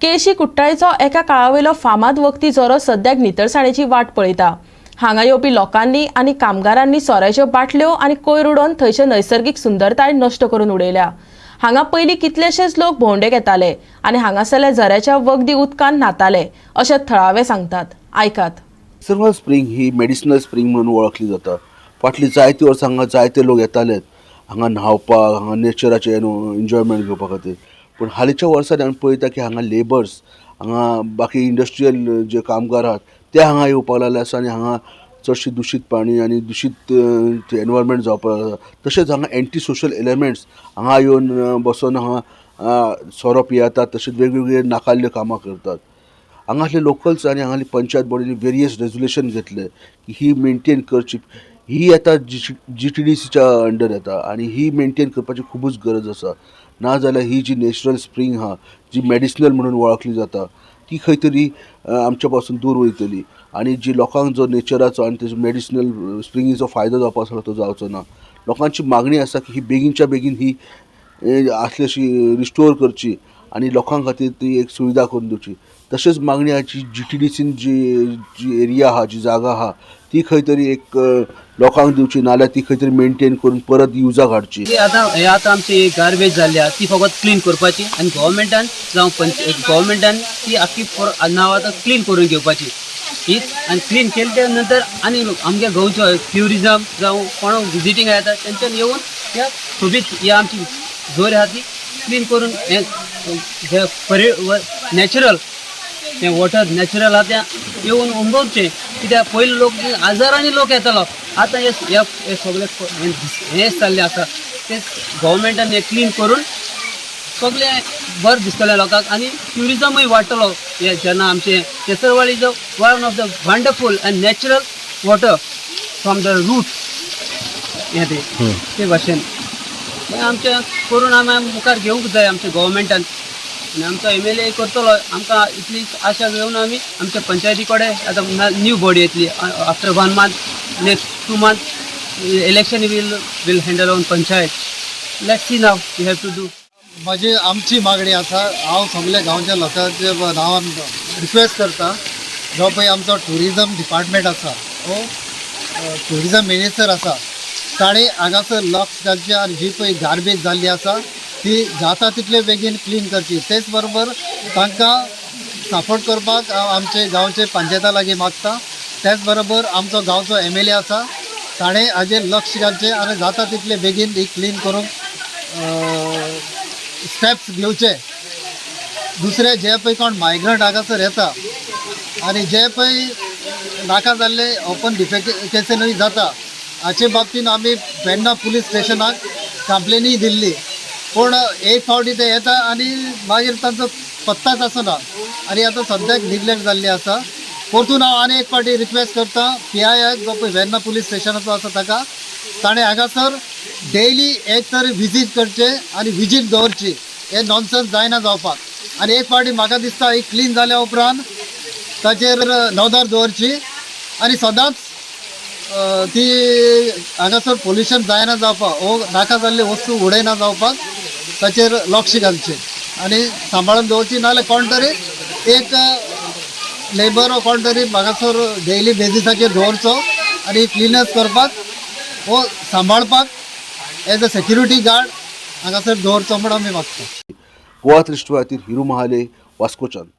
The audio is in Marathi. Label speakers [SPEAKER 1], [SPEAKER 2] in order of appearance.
[SPEAKER 1] केळशी कुट्टाळेचो एका काळावयलो फामाद वखदी जोरो सद्याक नितळसाणेची वाट पळयता। हांगा येवपी लोकांनी आनी कामगारांनी सोऱ्याच्यो बाटल्यो आनी कोयर उडोवन थंयचे नैसर्गिक सुंदरताय नश्ट करून उडयल्या। हांगा पयलीं कितलेशेच लोक भोंवडेक येताले आनी हांगासरल्या झऱ्याच्या वखदी उदकान न्हाताले अशें थळावे सांगतात। आयकात।
[SPEAKER 2] नॅचरल स्प्रिंग ही मेडिसिनल स्प्रिंग म्हणून वळखली जाता। फाटली जायती वर्सां हांगा जायते लोक येताले हांगा न्हावपाक, हांगा नेचराचे एन्जॉयमेंट घेवपा खातीर। पूण हालींच्या वर्सांनी आमी पळयता की हांगा लेबर्स, हांगा बाकी इंडस्ट्रियल जे कामगार आहात ते हांगा येवपाक लागले आसा आनी हांगा चडशी दूषित पाणी आनी दूषित एनवायरमेंट जावपाक लागला। तशेंच हांगा एंटी सोशल एलिमेंट्स हांगा येवन बसून हांगा सोरो पियेतात, तशेंच वेगवेगळे नाकाल्ल्यो कामां करतात। हांगासले लोकल्स आनी हांगाली पंचायत बॉडीनी वेरियस रेजोल्युशन घेतले की ही मेंटेन करची। ही येता GTDCच्या अंडर येता आनी ही मेंटेन करपाची खूबच गरज आसा। नाजाल्यार ही जी नॅचरल स्प्रिंग आहा जी मेडिसिनल म्हणून वळखली जाता ती खंय तरी आमच्या पासून दूर वयतली आनी जी लोकांक जो नेचराचो आनी तेजो मेडिसिनल स्प्रिंगीचो फायदो जावपाक आसलो तो जावचो ना। लोकांची मागणी आसा की ही बेगीनच्या बेगीन ही आसली रिस्टोर करची आनी लोकां खातीर ती एक सुविधा करून दिवची। तशेंच मागणी आहा GTDCन जी एरिया आहा, जी जागा आहा ती खंय तरी एक लोकांक दिवची, नाल्यार ती खंय तरी मेंटेन करून परत युजाक हाडची।
[SPEAKER 3] आता आमची गार्बेज जाल्या ती फकत क्लीन करपाची आनी गव्हर्मेंटान जावं गव्हर्मेंटान ती आख्खी नांव आतां क्लीन करून घेवपाची हीच। आनी क्लीन केले नंतर आनी आमच्या गोंयचो ट्युरिजम जावं कोण विजिटींग येता तेंच्यान येवन ह्या सोबीत ह्या आमची जोर आहा ती क्लीन करून नॅचरल तें वॉटर नॅचरल आहा तें येवन उमगोवचें। कित्याक पयलीं लोक हजारांनी लोक येतालो, आतां हे सगळे हें जाल्लें आसा तें गव्हर्मेंटान हें क्लीन करून सगळें बरें दिसतलें लोकांक आनी ट्युरिजमूय वाडटलो। हे जेन्ना आमचें केसरवाडी जो one of the wonderful and natural water from the root हें ते भाशेन हें आमचें करून आमी मुखार घेवंक जाय आमच्या गव्हर्मेंटान आनी आमचो MLA करतलो। आमकां इतली आशा घेवन आमी आमच्या पंचायती कडेन आतां न्यू बॉडी येतली after 1 month, next 2 month election will handle on panchayat. Let's see now we have to do.
[SPEAKER 4] माझी आमची मागणी आसा, हांव सगळ्या गांवच्या लोकांच्या नांवान रिक्वेस्ट करता, जो पळय आमचो ट्युरिजम डिपार्टमेंट आसा हो ट्युरिजम मिनिस्टर आसा ताणें हांगासर लक्ष घालचें आनी जी पळय गार्बेज जाल्ली आसा ती जाता तितले बेगीन क्लीन करची। तेच बरोबर तांकां सपोर्ट करपाक हांव आमचे गांवचे पंचायता लागीं मागता। त्याच बरोबर आमचो गांवचो MLA आसा ताणें हाजेर लक्ष घालचें आनी जाता तितले बेगीन ही क्लीन करूंक स्टेप्स घेवचे। दुसरे जे पळय कोण मायग्रंट हांगासर येता आनी जे पळय नाका जाल्ले ओपन डिफेकेशनूय जाता हाचे बाबतीन आमी पेडणा पुलीस स्टेशनाक कंप्लेनूय दिल्ली, पूण एक फावटी ते येता आनी मागीर तांचो पत्ताच आसना आनी आतां सद्याक निग्लेक्ट जाल्ली आसा। परतून हांव आनी एक फावटी रिक्वेस्ट करता PIक जो पळय वेर्ना पुलीस स्टेशनाचो आसा ताका ताणें हांगासर डेली एक तरी विजीट करचें आनी विजीट दवरची। हे नॉनसेन्स जायना जावपाक। आनी एक फावटी म्हाका दिसता ही क्लीन जाल्या उपरांत ताचेर नदर दवरची आनी सदांच ती हांगासर पोल्युशन जायना जावपाक वो नाका जाल्ली वस्तू उडयना जावपाक ताचेर लक्ष घालचें आनी सांबाळून दवरची। नाल्यार कोण तरी एक लेबर वो कोण तरी हांगासर डेली बेजिसाचेर दवरचो आनी क्लिनस करपाक वो सांबाळपाक एज अ सेक्युरिटी गार्ड हांगासर दवरचो म्हण आमी मागता।
[SPEAKER 2] गोवा 360 खातीर हिरू महाले, वास्कोच्यान।